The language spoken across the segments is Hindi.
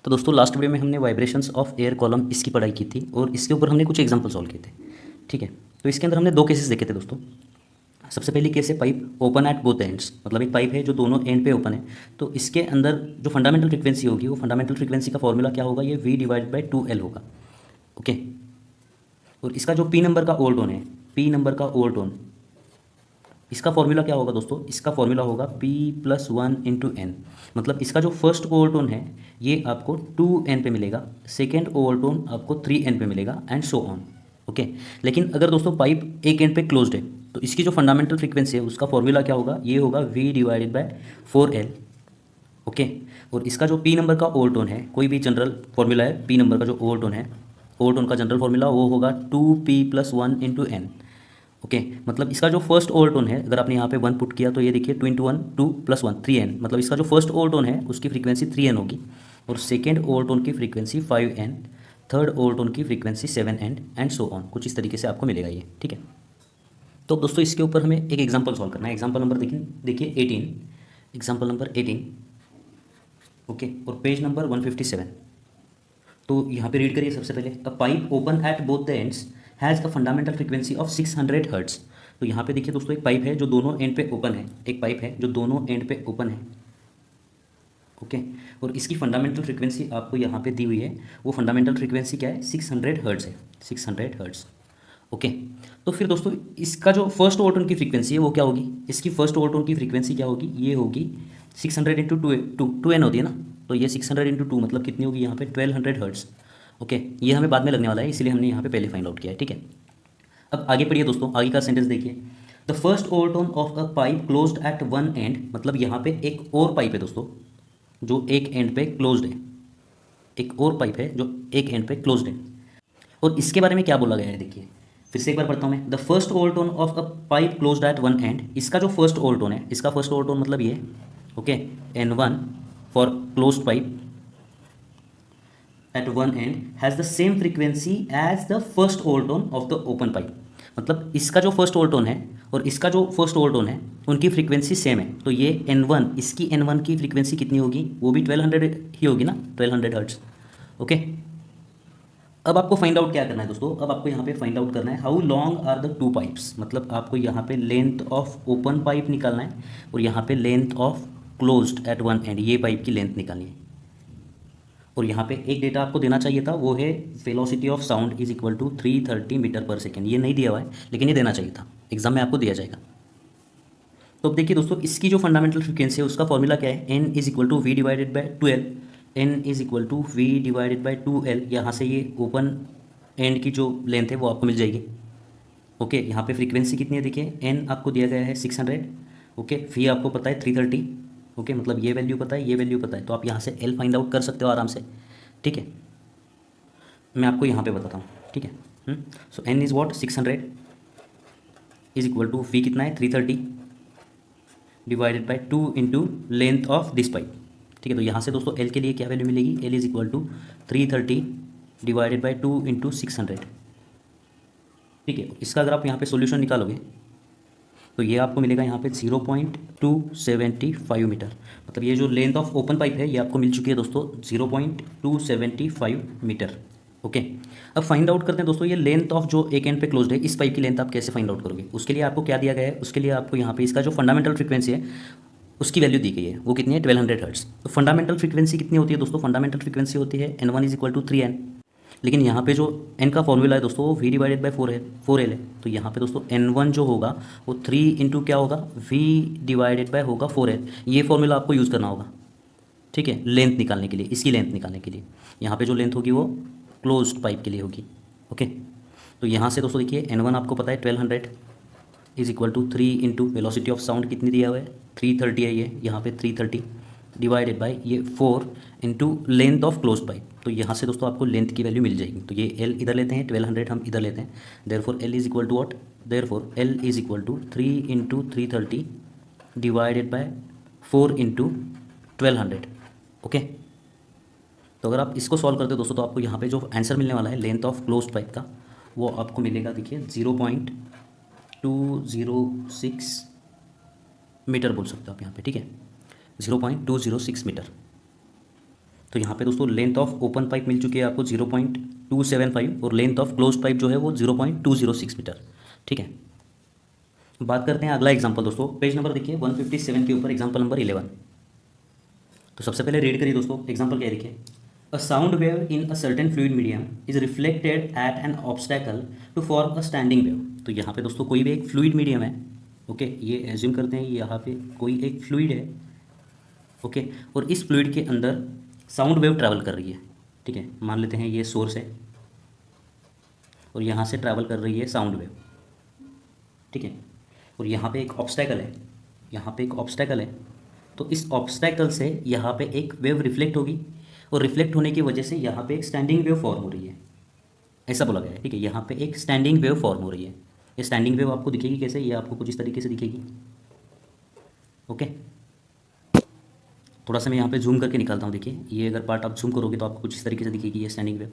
तो दोस्तों लास्ट वीडियो में हमने वाइब्रेशंस ऑफ एयर कॉलम इसकी पढ़ाई की थी और इसके ऊपर हमने कुछ एग्जांपल सॉल्व किए थे। ठीक है, तो इसके अंदर हमने दो केसेस देखे थे दोस्तों। सबसे पहली केस है pipe open at both ends, मतलब एक पाइप है जो दोनों एंड पे ओपन है। तो इसके अंदर जो फंडामेंटल फ्रीक्वेंसी होगी वो फंडामेंटल फ्रीक्वेंसी का फॉर्मूला क्या होगा, ये V डिवाइडेड बाई 2L होगा। ओके, और इसका जो P नंबर का ओवर टोन है, P नंबर का ओवर टोन, इसका फॉर्मूला क्या होगा दोस्तों, इसका फॉर्मूला होगा P+1 × n। मतलब इसका जो फर्स्ट ओवरटोन है ये आपको 2n पे मिलेगा, सेकेंड ओवरटोन आपको 3n पे मिलेगा एंड सो ऑन। ओके, लेकिन अगर दोस्तों पाइप एक एंड पे क्लोज्ड है तो इसकी जो फंडामेंटल फ्रीक्वेंसी है उसका फॉर्मूला क्या होगा, ये होगा V divided bye 4L। Okay, और इसका जो P नंबर का ओवरटोन है, कोई भी जनरल फॉर्मूला है P नंबर का जो ओवरटोन है, ओवरटोन का जनरल फॉर्मूला वो होगा 2P+1 × n। ओके, मतलब इसका जो फर्स्ट ओवरटोन है, अगर आपने यहाँ पे 1 पुट किया तो ये देखिए 2 × 1 2 + 1 3n, मतलब इसका जो फर्स्ट ओवरटोन है उसकी फ्रीक्वेंसी 3n होगी और सेकेंड ओवरटोन की फ्रीक्वेंसी 5n, थर्ड ओवरटोन की frequency 7n and so on. कुछ इस तरीके से आपको मिलेगा ये। ठीक है, तो दोस्तों इसके ऊपर हमें एक एग्जाम्पल सॉल्व करना है। एग्जाम्पल नंबर देखिए 18, एग्जाम्पल नंबर 18। ओके, और पेज नंबर 157। तो यहाँ पे रीड करिए सबसे पहले, a pipe open at both the ends has a fundamental frequency of 600 hertz. तो यहाँ पे देखिए दोस्तों एक पाइप है जो दोनों एंड पे ओपन है, एक पाइप है जो दोनों एंड पे ओपन है। ओके, और इसकी फंडामेंटल फ्रीक्वेंसी आपको यहाँ पे दी हुई है, वो फंडामेंटल फ्रीक्वेंसी क्या है, 600 हर्ट्स है, 600 हर्ट्स। ओके, तो फिर दोस्तों इसका जो फर्स्ट ओवरटोन की फ्रीक्वेंसी है वो क्या होगी, इसकी फर्स्ट ओवरटोन की फ्रीक्वेंसी क्या होगी, ये होगी 600 × 2n होती है ना, तो ये 600 × 2 मतलब कितनी होगी यहाँ पे 1200 हर्ट्स। ओके, ये हमें बाद में लगने वाला है इसलिए हमने यहाँ पे पहले फाइंड आउट किया है। ठीक है, अब आगे पढ़िए दोस्तों, आगे का सेंटेंस देखिए, the first overtone of a pipe closed eight one and, मतलब यहाँ पे एक और पाइप है दोस्तों जो एक एंड पे क्लोज्ड है, एक और पाइप है जो एक एंड पे क्लोज्ड है। और इसके बारे में क्या बोला गया है देखिए, फिर से एक बार पढ़ता हूँ मैं, the first overtone of a pipe closed eight one and, इसका जो फर्स्ट ओवरटोन है, इसका फर्स्ट ओवरटोन मतलब ये, okay, N1 for closed pipe at one end has the same frequency as the first overtone of the open pipe। मतलब इसका जो फर्स्ट ओवरटोन है और इसका जो फर्स्ट ओवरटोन है उनकी फ्रीक्वेंसी सेम है, तो ये N1, इसकी N1 की फ्रीक्वेंसी कितनी होगी, वो भी 1200 ही होगी ना, 1200 हर्ट्स। ओके, अब आपको फाइंड आउट क्या करना है दोस्तों, अब आपको यहाँ पे फाइंड आउट करना है how long are the two pipes, मतलब आपको यहाँ पे लेंथ ऑफ ओपन पाइप निकालना है और यहाँ पे length of closed eight one and, ये पाइप की लेंथ निकालनी है। और यहाँ पे एक डेटा आपको देना चाहिए था, वो है velocity of sound is equal to 330 meter per second. ये नहीं दिया हुआ है लेकिन ये देना चाहिए था, एग्जाम में आपको दिया जाएगा। तो अब देखिए दोस्तों इसकी जो फंडामेंटल फ्रीक्वेंसी है उसका फॉर्मूला क्या है, n is equal to v divided by 2l, n is equal to v divided by 2l। यहाँ से ये ओपन एंड की जो लेंथ है वो आपको मिल जाएगी। ओके, यहाँ पे फ्रीक्वेंसी कितनी है देखिए, n आपको दिया गया है 600, ओके, v आपको पता है 330। ओके, मतलब ये वैल्यू पता है, ये वैल्यू पता है, तो आप यहाँ से L फाइंड आउट कर सकते हो आराम से। ठीक है, मैं आपको यहाँ पे बताता हूँ। ठीक है, so n is what 600 is equal to v कितना है 330 divided by 2 into length of this pipe. ठीक है, तो यहाँ से दोस्तों L के लिए क्या वैल्यू मिलेगी, L is equal to 330 divided by 2 into 600। ठीक है, इसका अगर आप यहाँ पे सॉल्यूशन निकालोगे तो ये आपको मिलेगा यहाँ पे 0.275 मीटर। मतलब ये जो लेंथ ऑफ ओपन पाइप है ये आपको मिल चुकी है दोस्तों 0.275 मीटर। ओके, अब फाइंड आउट करते हैं दोस्तों ये लेंथ ऑफ जो एक एंड पे क्लोज्ड है, इस पाइप की लेंथ आप कैसे फाइंड आउट करोगे। उसके लिए आपको क्या दिया गया है, उसके लिए आपको यहाँ पे इसका जो फंडामेंटल फ्रीक्वेंसी है उसकी वैल्यू दी गई है, वो कितनी है 1200 हर्ट्स। तो फंडामेंटल फ्रीक्वेंसी कितनी होती है दोस्तों, फंडामेंटल फ्रीक्वेंसी होती है N1 is equal to 3n। लेकिन यहाँ पे जो n का फॉर्मूला है दोस्तों वो v डिवाइडेड बाई 4l है, तो यहाँ पे दोस्तों N1 जो होगा वो 3 इंटू क्या होगा, v डिवाइडेड बाई होगा 4l। ये फॉर्मूला आपको यूज़ करना होगा। ठीक है, लेंथ निकालने के लिए, इसकी लेंथ निकालने के लिए यहाँ पे जो लेंथ होगी वो क्लोज्ड पाइप के लिए होगी। ओके, तो यहाँ से दोस्तों देखिए N1 आपको पता है 1200 is equal to 3 into velocity of sound कितनी दिया हुआ है 330 है, ये यहाँ पे 330 डिवाइडेड बाई ये 4 into length of close pipe. तो यहाँ से दोस्तों आपको लेंथ की वैल्यू मिल जाएगी, तो ये L इधर लेते हैं, 1200 हम इधर लेते हैं, therefore L is equal to what, therefore L is equal to 3 into 330 divided by 4 into 1200। Okay, तो अगर आप इसको सॉल्व करते हो दोस्तों तो आपको यहाँ पे जो आंसर मिलने वाला है लेंथ ऑफ क्लोज पाइप का, वो आपको मिलेगा देखिए 0.206 मीटर बोल सकते हो आप यहाँ पे। ठीक है, 0.206 मीटर। तो यहाँ पे दोस्तों लेंथ ऑफ ओपन पाइप मिल चुकी है आपको 0.275 और लेंथ ऑफ क्लोज पाइप जो है वो 0.206 मीटर। ठीक है, बात करते हैं अगला एग्जांपल दोस्तों। पेज नंबर देखिए 157 के ऊपर एग्जांपल नंबर 11। तो सबसे पहले रीड करिए दोस्तों, एग्जांपल क्या लिखे। A sound wave in a certain fluid medium is reflected at an obstacle to form a standing wave. तो यहाँ पे दोस्तों कोई भी एक फ्लूइड मीडियम है, ओके, ये एज्यूम करते हैं यहाँ पे कोई एक फ्लूइड है, ओके, और इस फ्लूइड के अंदर साउंड वेव ट्रैवल कर रही है। ठीक है, मान लेते हैं ये सोर्स है और यहाँ से ट्रैवल कर रही है साउंड वेव। ठीक है, और यहाँ पे एक ऑब्स्टैकल है, यहाँ पे एक ऑब्स्टैकल है, तो इस ऑब्स्टैकल से यहाँ पे एक वेव रिफ्लेक्ट होगी और रिफ्लेक्ट होने की वजह से यहाँ पे एक स्टैंडिंग वेव फॉर्म हो रही है, ऐसा बोला गया है। ठीक है, यहाँ पे एक स्टैंडिंग वेव फॉर्म हो रही है। ये स्टैंडिंग वेव आपको दिखेगी कैसे, ये आपको कुछ इस तरीके से दिखेगी। ओके, थोड़ा सा मैं यहाँ पे जूम करके निकालता हूँ। देखिए ये अगर पार्ट आप जूम करोगे तो आपको कुछ इस तरीके से दिखेगी ये स्टैंडिंग वेव।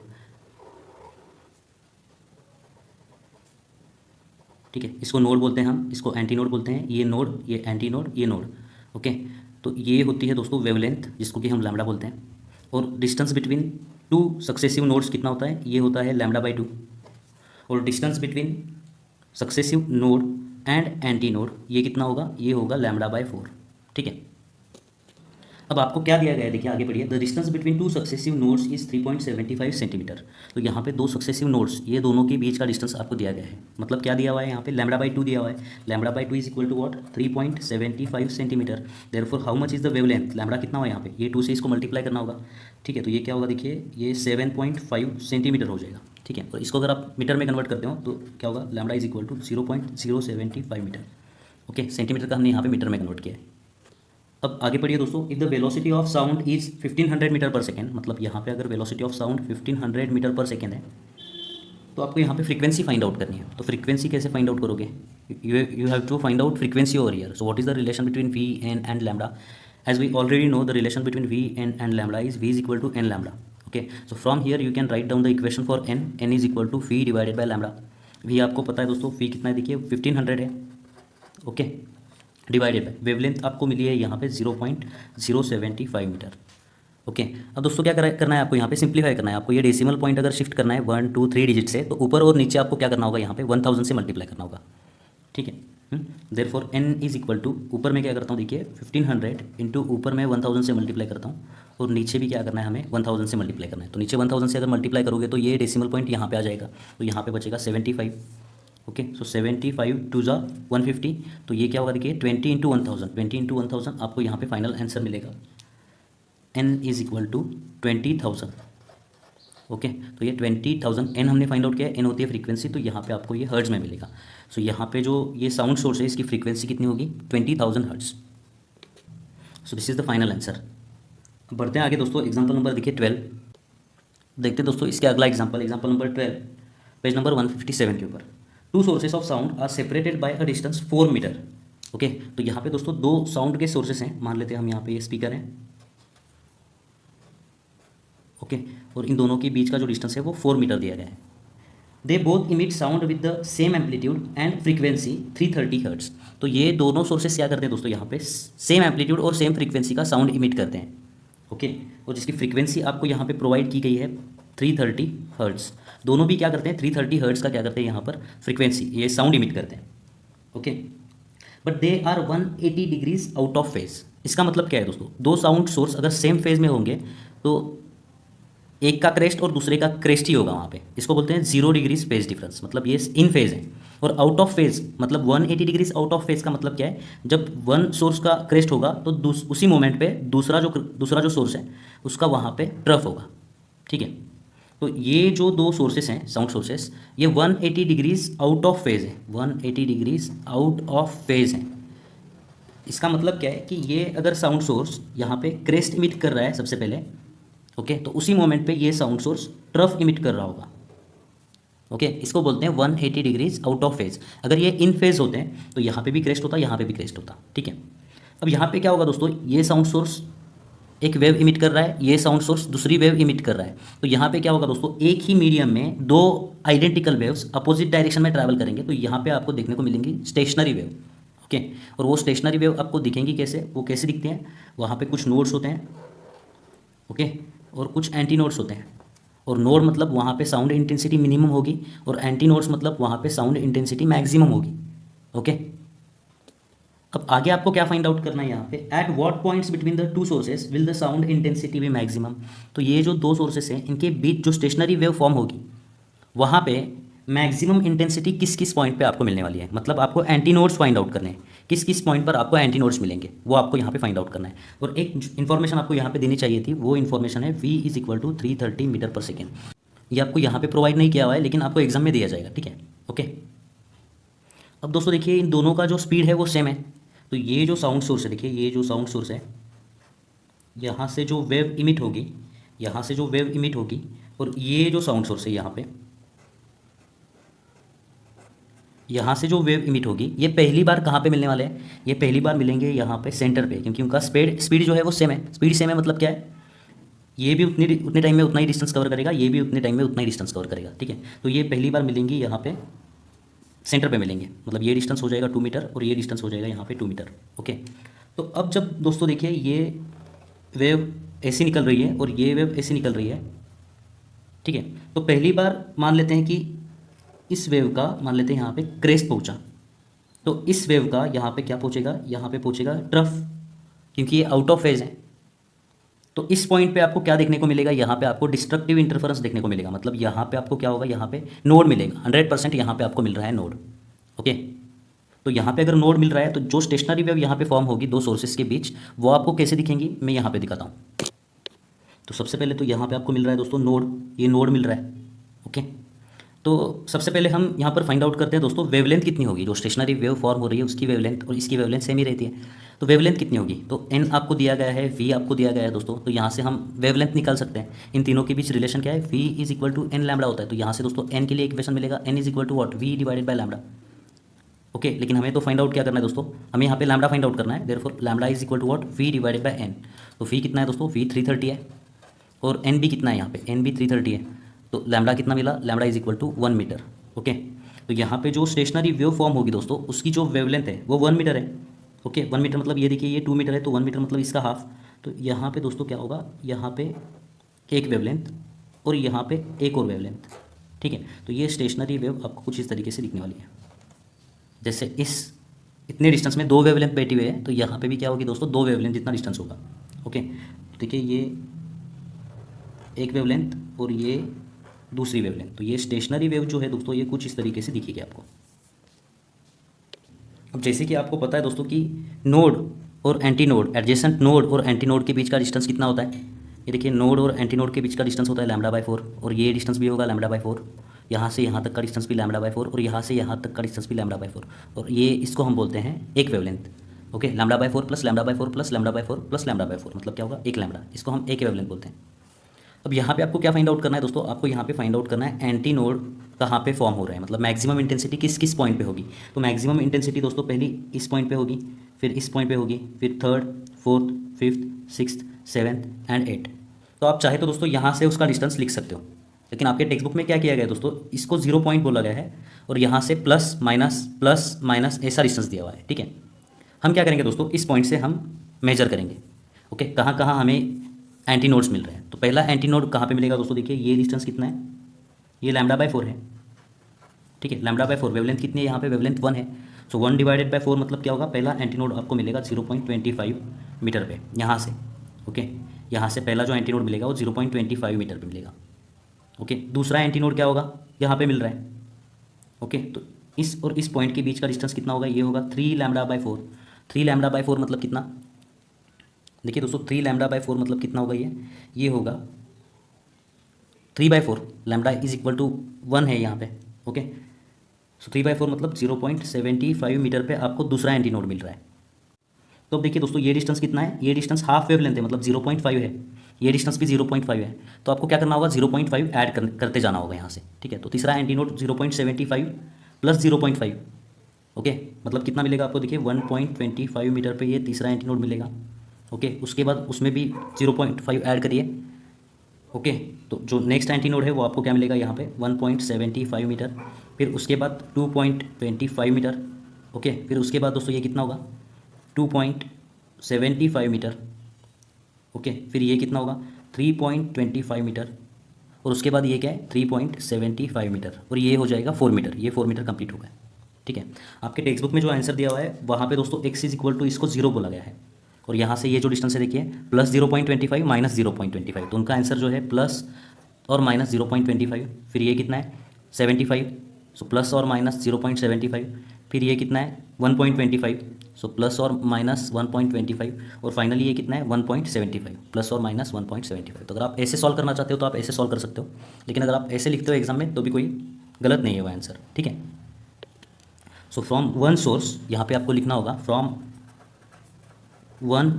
ठीक है, इसको नोड बोलते हैं हम, इसको एंटी नोड बोलते हैं। ये नोड, ये एंटी नोड, ये नोड। ओके, तो ये होती है दोस्तों वेवलेंथ, जिसको कि हम लैम्डा बोलते हैं। और distance between two successive nodes कितना होता है, ये होता है λ/2। और distance between successive node and anti node ये कितना होगा, ये होगा λ/4। ठीक है, अब आपको क्या दिया गया है, देखिए आगे बढ़िए। The distance between two successive nodes is 3.75 centimetre. तो यहाँ पे दो सक्सेसिव नोड्स, ये दोनों के बीच का डिस्टेंस आपको दिया गया है। मतलब क्या दिया हुआ है यहाँ पे, λ/2 दिया हुआ है। λ/2 is equal to what, 3.75 centimetre. Therefore how much is the wavelength, lambda कितना हुआ यहाँ पे, ये 2 से इसको मल्टीप्लाई करना होगा। ठीक है, तो ये क्या होगा, देखिए ये 7.5 सेंटीमीटर हो जाएगा। ठीक है, और इसको अगर आप मीटर में कन्वर्ट करते हो तो क्या होगा, lambda is equal to 0.075 meter. Okay, centimeter का हमने यहाँ पे मीटर में कन्वर्ट किया है। अब आगे पढ़िए दोस्तों। If the velocity of sound is 1500 meter per second, मतलब यहाँ पे अगर velocity of sound 1500 meter per second है तो आपको यहाँ पे फ्रीक्वेंसी फाइंड आउट करनी है। तो फ्रीक्वेंसी कैसे फाइंड आउट करोगे, you have to find out frequency over here. So what is the relation between v and lambda, as we already know the relation between v and lambda is v is equal to n lambda. Okay, so from here you can write down the equation for n is equal to v divided by lambda. v आपको पता है दोस्तों, v कितना है, देखिए 1500 है। ओके, डिवाइडेड बाय वेवलेंथ आपको मिली है यहाँ पे 0.075 मीटर। ओके, अब दोस्तों क्या करना है आपको, यहाँ पे सिंप्लीफाई करना है आपको। ये डेसिमल पॉइंट अगर शिफ्ट करना है 1 2 3 डिजिट से, तो ऊपर और नीचे आपको क्या करना होगा, यहाँ पे 1000 से मल्टीप्लाई करना होगा। ठीक है, therefore n is equal to, ऊपर में क्या करता हूँ, देखिए 1500 इंटू ऊपर में 1000 से मल्टीप्लाई करता हूँ, और नीचे भी क्या करना है हमें 1000 से मल्टीप्लाई करना है। तो नीचे 1000 से अगर मल्टीप्लाई करोगे तो ये डेसिमल पॉइंट यहाँ पे आ जाएगा, तो यहाँ पे बचेगा 75। ओके, सो 75 टू ज़ा 150, तो ये क्या होगा, देखिए 20 इंटू 1000, 20 इंटू 1000 आपको यहाँ पे फाइनल आंसर मिलेगा। n is equal to 20,000। Okay, तो ये 20,000 n हमने फाइंड आउट किया है, n होती है फ्रीक्वेंसी, तो यहाँ पे आपको ये हर्ट्ज में मिलेगा। सो यहाँ पे जो ये साउंड सोर्स है इसकी फ्रीक्वेंसी कितनी होगी, 20,000 hertz. So this is the final answer. बढ़ते हैं आगे दोस्तों, एग्जाम्पल नंबर देखिए 12। देखते हैं दोस्तों इसके अगला एग्जाम्पल नंबर 12, पेज नंबर 157 के ऊपर। Two sources of sound are separated by a distance 4 meter. Okay, तो यहाँ पे दोस्तों दो साउंड के सोर्सेस हैं, मान लेते हैं हम यहाँ पे ये स्पीकर हैं। ओके, और इन दोनों के बीच का जो डिस्टेंस है वो 4 मीटर दिया गया है। They both emit sound with the same amplitude and frequency 330 hertz. तो ये दोनों सोर्सेस क्या करते हैं दोस्तों, यहाँ पे सेम एम्पलीट्यूड और सेम फ्रीक्वेंसी का साउंड इमिट करते हैं। ओके, और जिसकी फ्रीक्वेंसी आपको यहाँ पे प्रोवाइड की गई है 330 हर्ट्ज। दोनों भी क्या करते हैं, 330 हर्ट्ज का क्या करते हैं यहाँ पर फ्रीक्वेंसी, ये साउंड इमिट करते हैं। Okay, but they are 180 degrees out of phase. इसका मतलब क्या है दोस्तों, दो साउंड सोर्स अगर सेम फेज में होंगे तो एक का क्रेस्ट और दूसरे का क्रेस्ट ही होगा वहाँ पे। इसको बोलते हैं 0 डिग्रीज फेज डिफरेंस, मतलब ये इन फेज है। और आउट ऑफ फेज मतलब 180 डिग्रीज आउट ऑफ फेज का मतलब क्या है, जब वन सोर्स का क्रेस्ट होगा तो उसी मोमेंट पे दूसरा जो सोर्स है उसका वहाँ पे ट्रफ होगा। ठीक है, तो ये जो दो सोर्सेस हैं साउंड सोर्सेस, ये 180 डिग्रीज आउट ऑफ फेज है, 180 डिग्रीज आउट ऑफ फेज है। इसका मतलब क्या है कि ये अगर साउंड सोर्स यहाँ पे क्रेस्ट इमिट कर रहा है सबसे पहले, ओके, तो उसी मोमेंट पे ये साउंड सोर्स ट्रफ इमिट कर रहा होगा। ओके, इसको बोलते हैं 180 डिग्रीज आउट ऑफ फेज। अगर ये इन फेज होते हैं तो यहाँ पे भी क्रेस्ट होता, यहाँ पे भी क्रेस्ट होता। ठीक है, अब यहाँ पे क्या होगा दोस्तों, ये साउंड सोर्स एक वेव इमिट कर रहा है, ये साउंड सोर्स दूसरी वेव इमिट कर रहा है। तो यहाँ पे क्या होगा दोस्तों, एक ही मीडियम में दो आइडेंटिकल वेव्स अपोजिट डायरेक्शन में ट्रैवल करेंगे, तो यहाँ पे आपको देखने को मिलेंगी स्टेशनरी वेव। ओके, और वो स्टेशनरी वेव आपको दिखेंगी कैसे, वो कैसे दिखते हैं, वहाँ पे कुछ नोड्स होते हैं। ओके, और कुछ एंटी नोड्स होते हैं। और नोड मतलब वहाँ पे साउंड इंटेंसिटी मिनिमम होगी, और एंटी नोड्स मतलब वहाँ पे साउंड इंटेंसिटी मैक्सिमम होगी। ओके, अब आगे आपको क्या फाइंड आउट करना है यहाँ पे, at what points between the two sources will the sound intensity be maximum. तो ये जो दो सोर्सेस हैं इनके बीच जो स्टेशनरी वेव फॉर्म होगी वहाँ पे मैक्सिमम इंटेंसिटी किस किस पॉइंट पे आपको मिलने वाली है, मतलब आपको एंटी नोड्स फाइंड आउट करने हैं, किस किस पॉइंट पर आपको एंटी नोड्स मिलेंगे वो आपको यहाँ पे फाइंड आउट करना है। और एक इन्फॉर्मेशन आपको यहाँ पे देनी चाहिए थी, वो इन्फॉर्मेशन है v is equal to 330 meter per second. ये आपको यहाँ पे प्रोवाइड नहीं किया हुआ है, लेकिन आपको एग्जाम में दिया जाएगा, ठीक है। ओके, अब दोस्तों देखिए इन दोनों का जो स्पीड है वो सेम है। तो ये जो साउंड सोर्स है, देखिए ये जो साउंड सोर्स है, यहाँ से जो वेव इमिट होगी, यहाँ से जो वेव इमिट होगी, और ये जो साउंड सोर्स है यहाँ पे, यहाँ से जो वेव इमिट होगी, ये पहली बार कहाँ पे मिलने वाले हैं, ये पहली बार मिलेंगे यहाँ पे सेंटर पे, क्योंकि उनका स्पीड जो है वो सेम है। स्पीड सेम है मतलब क्या है, ये भी उतने टाइम में उतना ही डिस्टेंस कवर करेगा, ये भी उतने टाइम में उतना ही डिस्टेंस कवर करेगा, ठीक है। तो ये पहली बार मिलेंगी यहाँ पे सेंटर पे मिलेंगे, मतलब ये डिस्टेंस हो जाएगा 2 मीटर और ये डिस्टेंस हो जाएगा यहाँ पे 2 मीटर। ओके, तो अब जब दोस्तों देखिए ये वेव ऐसी निकल रही है और ये वेव ऐसी निकल रही है, ठीक है। तो पहली बार मान लेते हैं कि इस वेव का मान लेते हैं यहाँ पे क्रेस्ट पहुँचा, तो इस वेव का यहाँ पे क्या पहुँचेगा, यहाँ पे पहुँचेगा ट्रफ, क्योंकि ये आउट ऑफ फेज है। तो इस पॉइंट पे आपको क्या देखने को मिलेगा, यहाँ पे आपको डिस्ट्रक्टिव इंटरफेरेंस देखने को मिलेगा, मतलब यहाँ पे आपको क्या होगा, यहाँ पे नोड मिलेगा, 100% यहाँ पे आपको मिल रहा है नोड। ओके, तो यहाँ पे अगर नोड मिल रहा है तो जो स्टेशनरी वेव यहाँ पे फॉर्म होगी दो सोर्सेज के बीच, वो आपको कैसे दिखेंगी, मैं यहाँ पे दिखाता हूँ। तो सबसे पहले तो यहाँ पे आपको मिल रहा है दोस्तों नोड, ये नोड मिल रहा है। ओके, तो सबसे पहले हम यहाँ पर फाइंड आउट करते हैं दोस्तों वेवलेंथ कितनी होगी, जो स्टेशनरी वेव फॉर्म हो रही है उसकी वेवलेंथ और इसकी वेवलेंथ सेम ही रहती है। तो वेवलेंथ कितनी होगी, तो एन आपको दिया गया है, वी आपको दिया गया है दोस्तों, तो यहाँ से हम वेवलेंथ निकाल सकते हैं। इन तीनों के बीच रिलेशन क्या है, v is equal to n lambda होता है। तो यहाँ से दोस्तों एन के लिए इक्वेशन मिलेगा, n is equal to what, v divided by lambda. Okay, लेकिन हमें तो फाइंड आउट क्या करना है दोस्तों, हमें यहाँ पे लैम्बडा फाइंड आउट करना है। Therefore lambda is equal to what, v divided by n. तो वी कितना है दोस्तों, वी 330 है, और एन भी कितना है यहाँ पे, एन भी 330 है। तो लैम्बडा कितना मिला, lambda is equal to 1 meter. Okay, तो यहाँ पे जो स्टेशनरी वेव फॉर्म होगी दोस्तों उसकी जो वेवलेंथ है वो 1 मीटर है। ओके, 1 मीटर मतलब ये देखिए ये 2 मीटर है, तो 1 मीटर मतलब इसका हाफ। तो यहाँ पे दोस्तों क्या होगा, यहाँ पे एक वेवलेंथ और यहाँ पे एक और वेवलेंथ, ठीक है। तो ये स्टेशनरी वेव आपको कुछ इस तरीके से दिखने वाली है, जैसे इस इतने डिस्टेंस में दो वेवलेंथ बैठी हुई है, तो यहाँ पे भी क्या होगी दोस्तों, दो वेवलेंथ जितना डिस्टेंस होगा। ओके, तो देखिए ये एक वेवलेंथ और ये दूसरी वेवलेंथ, तो ये स्टेशनरी वेव जो है दोस्तों ये कुछ इस तरीके से दिखेगी आपको। अब जैसे कि आपको पता है दोस्तों कि नोड और एंटी नोड, एडजेसेंट नोड और एंटी नोड के बीच का डिस्टेंस कितना होता है, ये देखिए नोड और एंटी नोड के बीच का डिस्टेंस होता है λ/4, और ये डिस्टेंस भी होगा λ/4, यहाँ से यहाँ तक का डिस्टेंस भी λ/4, और यहाँ से यहाँ तक का डिस्टेंस भी λ/4, और ये इसको हम बोलते हैं एक wavelength. Okay, λ/4 plus λ/4 plus λ/4 plus λ/4 मतलब क्या होगा, एक लैम्बडा, इसको हम एक वेवलेंथ बोलते हैं। अब यहाँ पे आपको क्या फाइंड आउट करना है दोस्तों, आपको यहाँ पे फाइंड आउट करना है एंटी नोड कहाँ पे फॉर्म हो रहा है, मतलब मैक्सिमम इंटेंसिटी किस किस पॉइंट पे होगी। तो मैक्सिमम इंटेंसिटी दोस्तों पहली इस पॉइंट पे होगी, फिर इस पॉइंट पे होगी, फिर third, fourth, fifth, sixth, seventh and 8। तो आप चाहे तो दोस्तों यहाँ से उसका डिस्टेंस लिख सकते हो, लेकिन आपके टेक्स्ट बुक में क्या किया गया है दोस्तों, इसको 0 पॉइंट बोला गया है और यहाँ से प्लस माइनस ऐसा डिस्टेंस दिया हुआ है, ठीक है। हम क्या करेंगे दोस्तों, इस पॉइंट से हम मेजर करेंगे। ओके, कहाँ कहाँ हमें एंटी नोड्स मिल रहे हैं। तो पहला एंटी नोड कहाँ पे मिलेगा दोस्तों, देखिए ये डिस्टेंस कितना है, ये λ/4 है, ठीक है। λ/4 वेवलेंथ कितनी है, यहाँ पे वेवलेंथ 1 है। सो 1 डिवाइडेड बाय 4 मतलब क्या होगा, पहला एंटी नोड आपको मिलेगा 0.25 मीटर पे यहाँ से। ओके, यहाँ से पहला जो एंटी नोड मिलेगा वो 0.25 मीटर पे मिलेगा। ओके, दूसरा एंटी नोड क्या होगा, यहाँ पे मिल रहा है। ओके, तो इस और इस पॉइंट के बीच का डिस्टेंस कितना होगा, ये होगा 3 λ/4। 3 λ/4 मतलब कितना, देखिए दोस्तों 3 λ/4 मतलब कितना होगा, ये होगा 3/4, लैम्बडा इज इक्वल टू 1 है यहाँ पे। ओके, सो 3/4 मतलब 0.75 मीटर पे आपको दूसरा एंटी नोड मिल रहा है। तो अब देखिए दोस्तों ये डिस्टेंस कितना है, ये डिस्टेंस हाफ वेव लेंथ है, मतलब 0.5 है, ये डिस्टेंस भी 0.5 है। तो आपको क्या करना होगा, 0.5 ऐड करते जाना होगा यहाँ से, ठीक है। तो तीसरा एंटी नोड 0.75 प्लस 0.5, ओके, मतलब कितना मिलेगा आपको, देखिए 1.25 मीटर पे ये तीसरा एंटी नोड मिलेगा। ओके, उसके बाद उसमें भी 0.5 ऐड करिए। ओके, तो जो नेक्स्ट एंटी नोड है वो आपको क्या मिलेगा, यहाँ पे 1.75 मीटर, फिर उसके बाद 2.25 मीटर। ओके, फिर उसके बाद दोस्तों ये कितना होगा, 2.75 मीटर। ओके, फिर ये कितना होगा 3.25 मीटर, और उसके बाद ये क्या है 3.75 मीटर, और ये हो जाएगा 4 मीटर। ये 4 मीटर कंप्लीट हो गया। ठीक है, आपके टेक्स्ट बुक में जो आंसर दिया हुआ है वहाँ पे दोस्तों x इज इक्वल टू इसको 0 बोला गया है, और यहाँ से ये जो डिस्टेंस है देखिए प्लस 0.25 माइनस 0.25, तो उनका आंसर जो है प्लस और माइनस 0.25। फिर ये कितना है 75, सो प्लस और माइनस 0.75। फिर ये कितना है 1.25, सो प्लस और माइनस 1.25, और फाइनली ये कितना है 1.75, प्लस और माइनस 1.75। तो अगर आप ऐसे सॉल्व करना चाहते हो तो आप ऐसे सॉल्व कर सकते हो, लेकिन अगर आप ऐसे लिखते हो एग्जाम में तो भी कोई गलत नहीं है वो आंसर। ठीक है, सो फ्रॉम वन सोर्स, यहाँ पे आपको लिखना होगा from one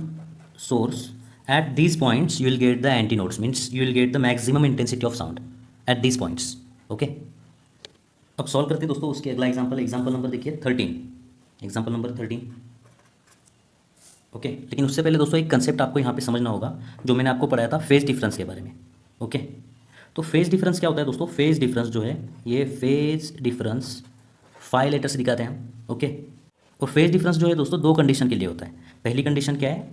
source at these points you will get the antinodes, means you will get the maximum intensity of sound at these points. okay, अब सॉल्व करते हैं दोस्तों उसके अगला एग्जांपल, एग्जांपल नंबर देखिए 13, एग्जांपल नंबर 13। ओके, लेकिन उससे पहले दोस्तों एक कंसेप्ट आपको यहाँ पे समझना होगा जो मैंने आपको पढ़ाया था फेज डिफरेंस के बारे में। ओके, तो फेज डिफरेंस क्या होता है दोस्तों? फेज डिफरेंस जो है ये फेज डिफरेंस 5 लेटर्स दिखाते हैं हम। ओके, और फेज डिफरेंस जो है दोस्तों दो कंडीशन के लिए होता है। पहली कंडीशन क्या है,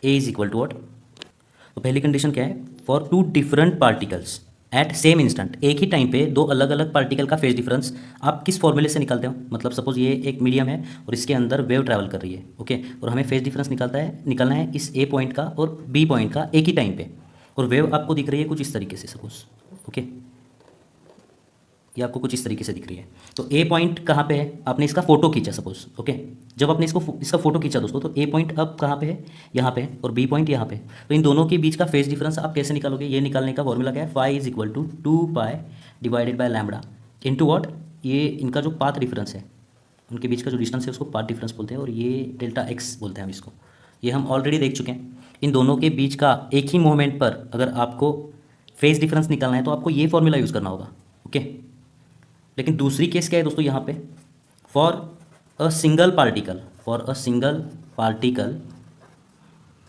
A is equal to what, तो पहली कंडीशन क्या है, for two different particles at same instant, एक ही टाइम पे दो अलग अलग पार्टिकल का फेज डिफरेंस आप किस फॉर्मूले से निकालते हो? मतलब सपोज ये एक मीडियम है और इसके अंदर वेव ट्रैवल कर रही है। ओके, और हमें फेज डिफरेंस निकालना है इस ए पॉइंट का और बी पॉइंट का एक ही टाइम पे, और वेव आपको दिख रही है कुछ इस तरीके से सपोज। ओके, ये आपको कुछ इस तरीके से दिख रही है। तो ए पॉइंट कहाँ पे है, आपने इसका फोटो खींचा सपोज। ओके, जब आपने इसका फोटो खींचा दोस्तों तो ए पॉइंट अब कहाँ पे है, यहाँ पे है, और बी पॉइंट यहाँ पे। तो इन दोनों के बीच का फेज डिफरेंस आप कैसे निकालोगे? ये निकालने का फॉर्मूला क्या है, phi is equal to 2 divided by lambda into what, ये इनका जो पाथ डिफरेंस है, उनके बीच का जो डिस्टेंस है उसको पाथ डिफरेंस बोलते हैं, और ये डेल्टा एक्स बोलते हैं हम इसको। ये हम ऑलरेडी देख चुके हैं। इन दोनों के बीच का एक ही मोमेंट पर अगर आपको फेज डिफरेंस निकालना है तो आपको ये फॉर्मूला यूज़ करना होगा। ओके, लेकिन दूसरी केस क्या है दोस्तों यहाँ पे, for a single particle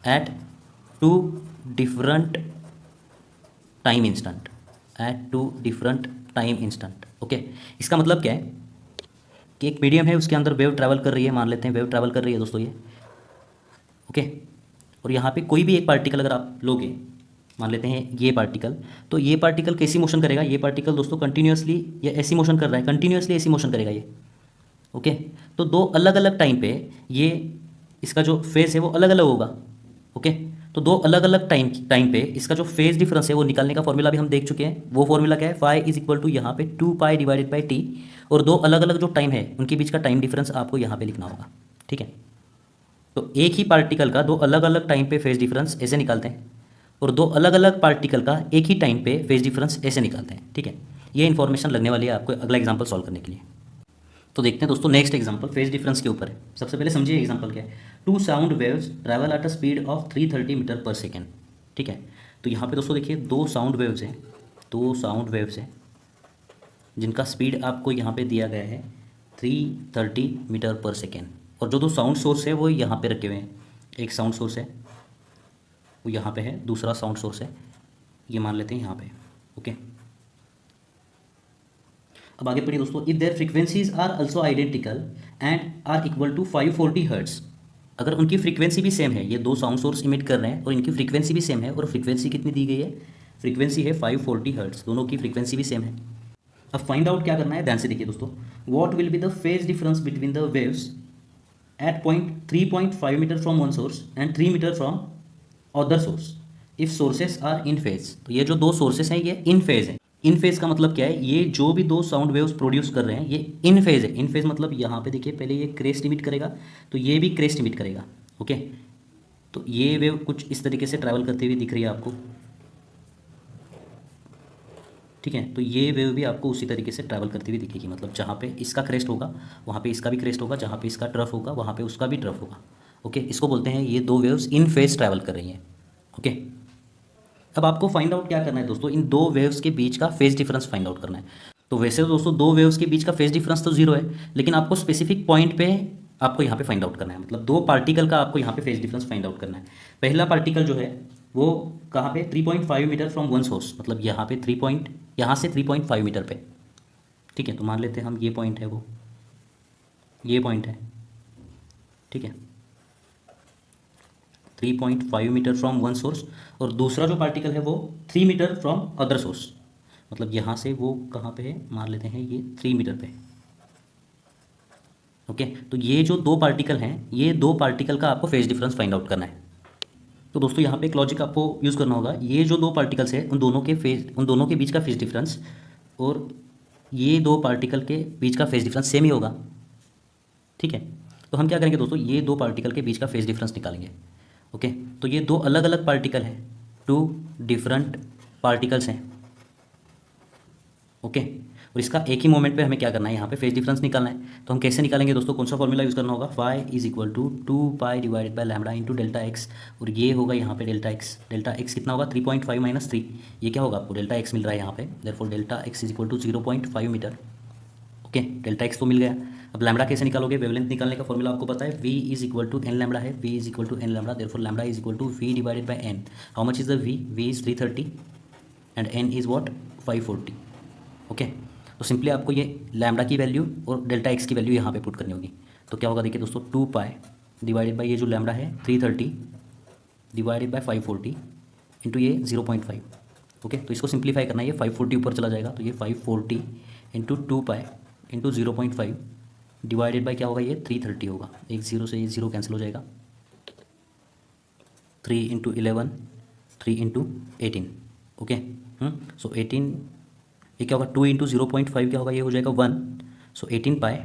at two different time instant. Okay, इसका मतलब क्या है कि एक मीडियम है उसके अंदर वेव ट्रैवल कर रही है, मान लेते हैं वेव ट्रैवल कर रही है दोस्तों ये। ओके, और यहाँ पे कोई भी एक पार्टिकल अगर आप लोगे, मान लेते हैं ये पार्टिकल, तो ये पार्टिकल कैसी मोशन करेगा? ये पार्टिकल दोस्तों कंटिन्यूसली ये ऐसी मोशन कर रहा है, कंटिन्यूसली ऐसी मोशन करेगा ये। ओके, तो दो अलग अलग टाइम पे ये इसका जो फेज है वो अलग अलग होगा। ओके, तो दो अलग अलग टाइम पे इसका जो फेज डिफरेंस है वो निकालने का फॉर्मूला भी हम देख चुके हैं। वो फॉर्मूला क्या है, फाई इज इक्वल टू यहाँ पे 2 डिवाइडेड बाई टी, और दो अलग अलग जो टाइम है उनके बीच का टाइम डिफरेंस आपको यहाँ पे लिखना होगा। ठीक है, तो एक ही पार्टिकल का दो अलग अलग टाइम पे फेज डिफरेंस ऐसे निकालते हैं, और दो अलग अलग पार्टिकल का एक ही टाइम पे फेज डिफरेंस ऐसे निकालते हैं। ठीक है, ये इन्फॉर्मेशन लगने वाली है आपको अगला एग्जांपल सॉल्व करने के लिए। तो देखते हैं दोस्तों नेक्स्ट एग्जांपल फेज डिफरेंस के ऊपर है। सबसे पहले समझिए एग्जांपल क्या है, 2 sound waves travel at a speed of 330 meter per second. ठीक है, तो यहाँ पे दोस्तों देखिए दो साउंड वेव्स हैं जिनका स्पीड आपको यहाँ पे दिया गया है 330 मीटर पर सेकेंड, और जो दो साउंड सोर्स है वो यहाँ पे रखे हुए हैं। एक साउंड सोर्स है वो यहाँ पे है, दूसरा साउंड सोर्स है ये मान लेते हैं यहाँ पे। ओके, अब आगे पढ़िए दोस्तों, if their frequencies are also identical and are equal to 540 hertz, अगर उनकी फ्रीक्वेंसी भी सेम है, ये दो साउंड सोर्स इमिट कर रहे हैं और इनकी फ्रीक्वेंसी भी सेम है, और फ्रीक्वेंसी कितनी दी गई है, फ्रीक्वेंसी है 540 हर्ट्ज, दोनों की फ्रीक्वेंसी भी सेम है। अब फाइंड आउट क्या करना है, ध्यान से देखिए दोस्तों, what will be the phase difference between the waves at point 3.5 meter from one source and 3 meter from other source if sources are in phase. तो ये जो दो सोर्सेस हैं ये इन फेज है। इन फेज का मतलब क्या है, ये जो भी दो साउंड वेव्स प्रोड्यूस कर रहे हैं ये इन फेज है। इन फेज मतलब यहाँ पे देखिए पहले ये क्रेस्ट इमिट करेगा तो ये भी क्रेस्ट इमिट करेगा। ओके, तो ये वेव कुछ इस तरीके से ट्रैवल करती हुई दिख रही है आपको। ठीक है, तो ये वेव भी आपको उसी तरीके से ट्रैवल करती हुई दिखेगी, मतलब जहाँ पे इसका क्रेस्ट होगा वहाँ पे इसका भी क्रेस्ट होगा, जहाँ पे इसका ट्रफ होगा वहाँ पे उसका भी ट्रफ होगा। ओके, इसको बोलते हैं ये दो वेव्स इन फेज ट्रैवल कर रही हैं। ओके, अब आपको फाइंड आउट क्या करना है दोस्तों, इन दो वेव्स के बीच का फेज डिफरेंस फाइंड आउट करना है। तो वैसे तो दोस्तों दो वेव्स के बीच का फेज डिफरेंस तो 0 है, लेकिन आपको स्पेसिफिक पॉइंट पे आपको यहाँ पे फाइंड आउट करना है, मतलब दो पार्टिकल का आपको यहाँ पे फेज डिफरेंस फाइंड आउट करना है। पहला पार्टिकल जो है वो कहाँ पे, 3.5 मीटर फ्रॉम वन सोर्स, मतलब यहाँ पे यहाँ से 3.5 मीटर पे। ठीक है, तो मान लेते हैं हम ये पॉइंट है, वो ये पॉइंट है। ठीक है, 3.5 मीटर फ्रॉम वन सोर्स, और दूसरा जो पार्टिकल है वो 3 मीटर फ्रॉम अदर सोर्स, मतलब यहाँ से वो कहाँ पे है, मान लेते हैं ये 3 मीटर पे। ओके, तो ये जो दो पार्टिकल हैं, ये दो पार्टिकल का आपको फेज डिफरेंस फाइंड आउट करना है। तो दोस्तों यहाँ पे एक लॉजिक आपको यूज़ करना होगा, ये जो दो पार्टिकल्स है उन दोनों के बीच का फेज डिफरेंस और ये दो पार्टिकल के बीच का फेज डिफरेंस सेम ही होगा। ठीक है, तो हम क्या करेंगे दोस्तों, ये दो पार्टिकल के बीच का फेज डिफरेंस निकालेंगे। ओके, तो ये दो अलग अलग पार्टिकल हैं, टू डिफरेंट पार्टिकल्स हैं। ओके, और इसका एक ही मोमेंट पे हमें क्या करना है, यहाँ पे फेज डिफरेंस निकालना है। तो हम कैसे निकालेंगे दोस्तों, कौन सा फॉर्मूला यूज़ करना होगा, phi is equal to 2 pi divided by lambda into delta x, और ये होगा यहाँ पे डेल्टा एक्स कितना होगा 3.5 माइनस 3, ये क्या होगा आपको डेल्टा एक्स मिल रहा है यहाँ पे, therefore delta x is equal to 0.5 metre. Okay, delta x तो मिल गया। अब लैम्डा कैसे निकालोगे, वेवलेंथ निकालने का फॉर्मूला आपको पता है, v is equal to n lambda है, v is equal to n lambda, therefore lambda is equal to v divided by n। How much is the v is 330 and n is what 540। Okay, तो सिंपली आपको ये लैम्डा की वैल्यू और डेल्टा एक्स की वैल्यू यहाँ पे पुट करनी होगी। तो क्या होगा देखिए दोस्तों, 2 पाई डिवाइडेड बाय ये जो लैम्डा है 330 डिवाइडेड बाय 540 इंटू ये 0.5। ओके, तो इसको सिंप्लीफाई करना है, ये 540 ऊपर चला जाएगा, तो ये 540 into 2 pi into 0.5 divided by क्या होगा, ये 330 होगा, एक जीरो से ये जीरो कैंसिल हो जाएगा, 3 इंटू 11 3 इंटू 18। ओके, सो 18, ये क्या होगा 2 इंटू 0.5 क्या होगा, ये हो जाएगा 1, सो 18 पाई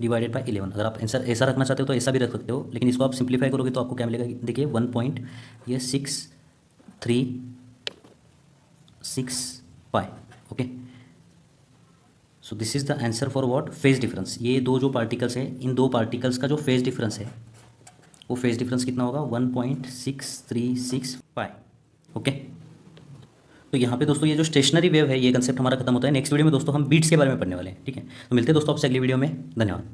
डिवाइडेड बाय 11। अगर आप आंसर ऐसा रखना चाहते हो तो ऐसा भी रख सकते हो, लेकिन इसको आप सिंप्लीफाई करोगे तो आपको क्या मिलेगा, देखिए 1.636 pi. Okay, so this is the answer for what, phase difference. ये दो जो पार्टिकल्स है, इन दो पार्टिकल्स का जो फेज डिफरेंस है, वो फेज डिफरेंस कितना होगा 1.636 पाई। ओके, तो यहाँ पे दोस्तों ये जो स्टेशनरी वेव है, ये कंसेप्ट हमारा खत्म होता है। नेक्स्ट वीडियो में दोस्तों हम बीट्स के बारे में पढ़ने वाले हैं। ठीक है, तो मिलते हैं दोस्तों आपसे अगली वीडियो में, धन्यवाद।